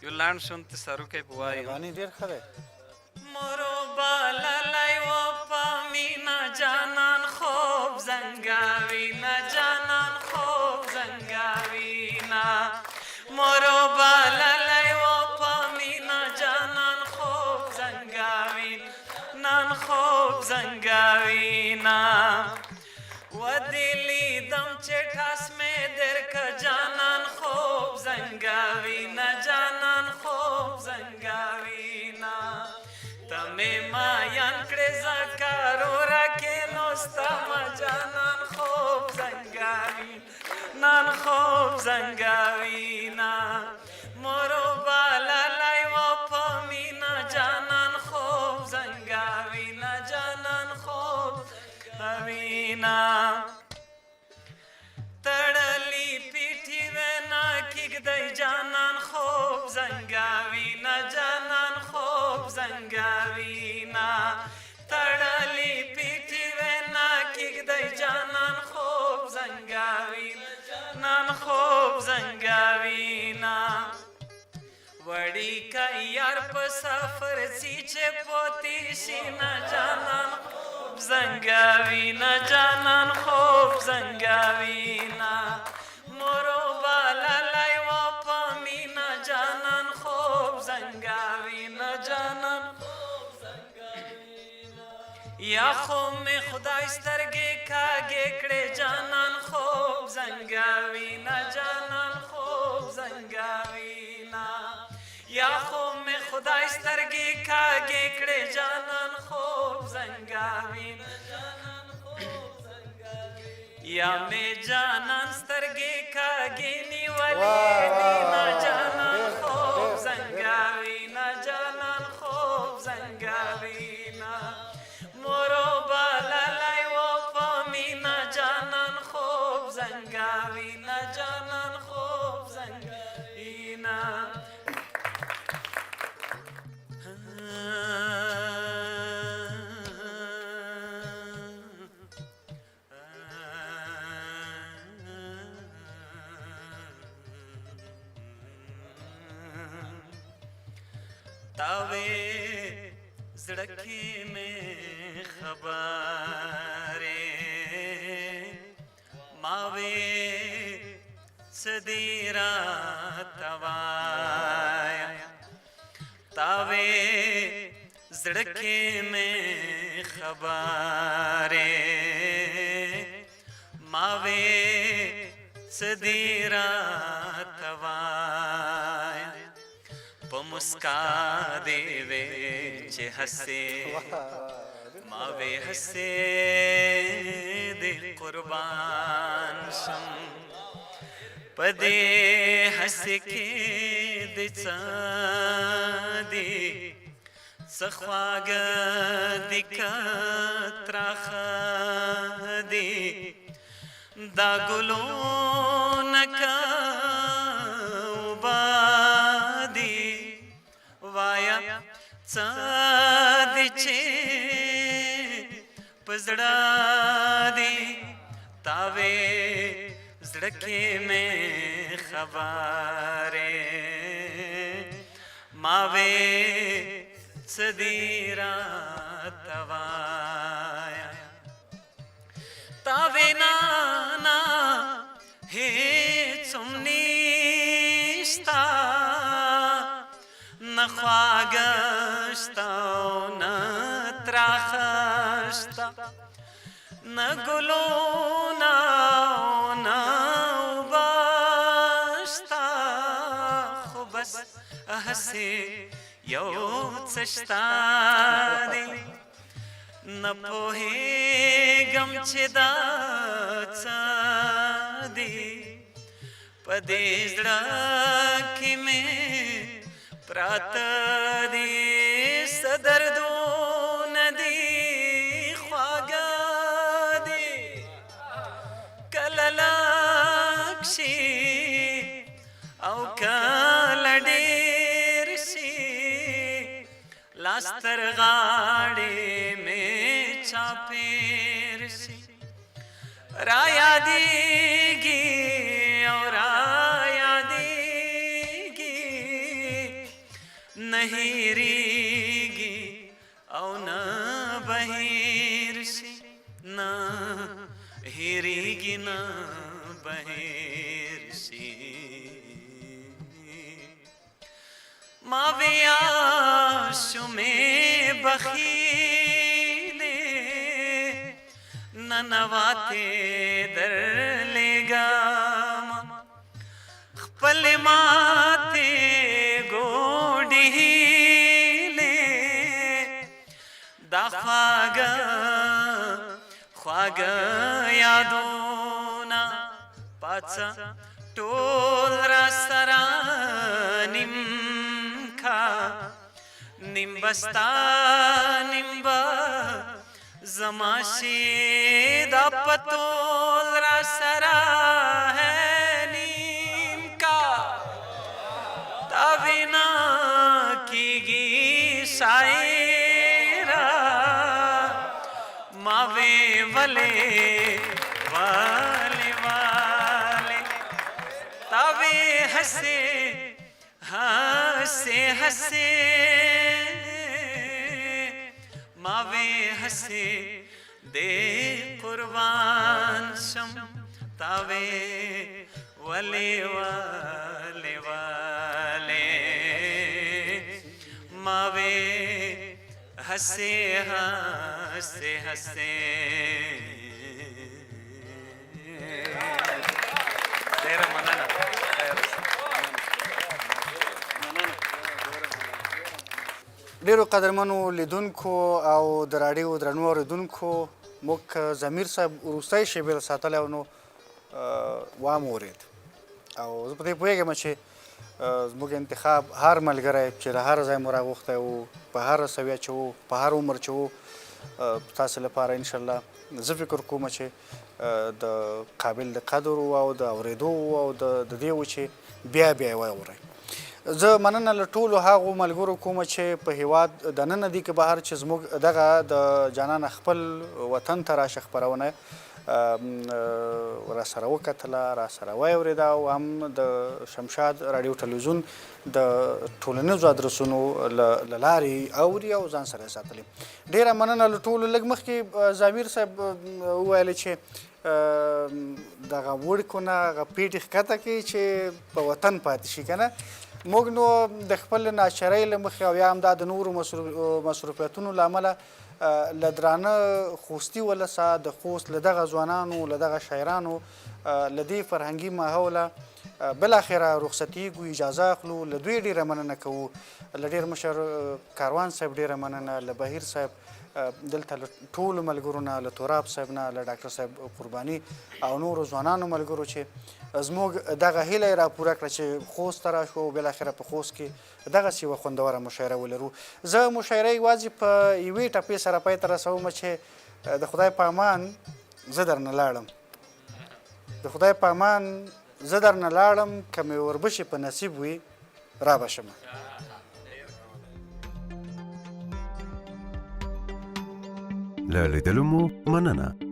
یو لاند شونته سروکی په وایو مهرباني ډېر ښه دی مرو باللی و په مینا جانان خوب زنګاوینا جانان خوب زنګاوینا مرو باللی و په مینا جانان خوب زنګاوین نان خوب زنګاوینا و دلی دم چټاس میں درک جانان خوب زنګاوینا جانان خوب زنګاوینا تمه ما یان کړه زکارو راکې نوستا ما جانان خوب زنګاوی نان خوب زنګاوینا مورو بالا لای و پمینا جانان خوب زنګاوینا جانان خوب زنګاوینا تړلی پیټي وینا کېږدی جانان خوب زنګاوینا جانان خوب زنګاوینا تړلی پیټي وینا کېږدی جانان خوب زنګاوینا جانان خوب زنګاوینا وړي کا یار په سفر سی چې پوتی شینا جانان خوب زنګاوینا جانان خوب زنګاوینا مورو بالا لای و پمینا جانان خوب زنګاوینا جانان خوب زنګاوینا یا خو می خدای سترګې کاږې کړې جانان خوب زنګاوینا جانان خوب زنګاوینا یا خو می خدای سترګې کاږې کړې جانان خوب زنګاوینا جانان خوب زنګاوینا یا می جانان سترګې کاږې نیولې دینا جانان خوب زنګاوینا جانان خوب زنګاوینا مورو بالا لای و پمینا جانان خوب زنګاوینا جانان خوب زنګاوینا تاوے زڑکی میں خبریں ماوے صدیرہ توایا تاوے زڑکی میں خبریں ماوے صدیرہ توایا په مسکا دی وې چې هسې ما وې هسې دې قربان شم په دې هسې کې دې څه دي څه خواږه دي که تراخه دي دا ګلونه که څه دي چې په زړه دي تاوې زړه کې مې خبرې ما وې څه دي راته وایه تاوې نانا هېڅ هم نشته نه خواږه شته او نه تراخه شته نه ګلونه او نه اوبه شته خو بس هسې یو څه شته دی نه پوهېږم چې دا څه دی په دې زړه کې مې پراته دي څه دردونه دي خواږه دي کله لږ شي او کله ډېر شي لاس تر غاړې مې چاپېر شي را یادېږي او را یادېږي نه هېرېږي او نه بهیر شي نه هېرېږي نه بهیر شي ما ویا شمې بخیلې ننواتې درلېږم خپلې ماتې ګوډې هیلې دا خواږه خواږه یادونه پاڅه ټول را سره نیم کا نیم بستا نیم به زما شي دا پتول را سره ہے نیم کا تا بنا کیږي شاعره ما وی ولې والے والے تا وی ہنسے ہنسے ہنسے ما وی ہنسے دے قربان شم تا وی ولے والے والے ما وی ہنسے ہنسے ہنسے ډېره مننه ډېرو قدرمنو لیدونکو او د راډیو درنو اورېدونکو موږ ضمیر صاحب وروستی شیبې ساتلی او نو وام اورېد او زه په دې پوهېږم چې زموږ انتخاب هر ملګری چې له هر ځای مو راغوښتی و په هر سویه چې و په هر عمر چې و تاسو لپاره انشاءالله زه فکر کوم چې د قابل د قدر و او د اورېدو او د دې و چې بیا بیا یې واورئ زه مننه له ټولو هغو ملګرو کوم چې په هیواد دننه دي که بهر چې زموږ دغه د جانان خپل وطن ته راشه خپرونه راسره وکتله راسره واورېده او هم د شمشاد راډیو تلویزیون د ټولنیزو ادرسونو له لارې اوري او ځان سره یې ساتلي ډېره مننه له ټولو لږ مخکې ضمیر صاحب وویلې چې دغه وړکو نه هغه پیټې ښکته کړي چې په وطن پاتې شي که نه موږ نو د خپل ناچرۍ له مخې او یا هم دا د نورو مصروفیتونو له امله له درانه خوستي ولسه د خوست له دغه ځوانانو له دغه شاعرانو له دې فرهنګي ماحوله بالاخره رخصتیږو اجازه اخلو له دوی ډېره مننه کوو له ډېر مشر کاروان صاحب ډېره مننه له بهیر صاحب دلته له ټولو ملګرو نه له توراب صاحب نه له ډاکټر صاحب قرباني او نورو ځوانانو ملګرو چې زموږ دغه هیله یې راپوره کړه چې خوست ته راشو او بالاخره په خوست کې دغسې یوه خوندوره مشاعره ولرو زه مشاعره یوازې په یوې ټپې سره پای ته رسوم چې د خدای په امان زه درنه لاړم د خدای په امان زه درنه لاړم که مې وربشې په نصیب وي را به شمه له لیدلو مو مننه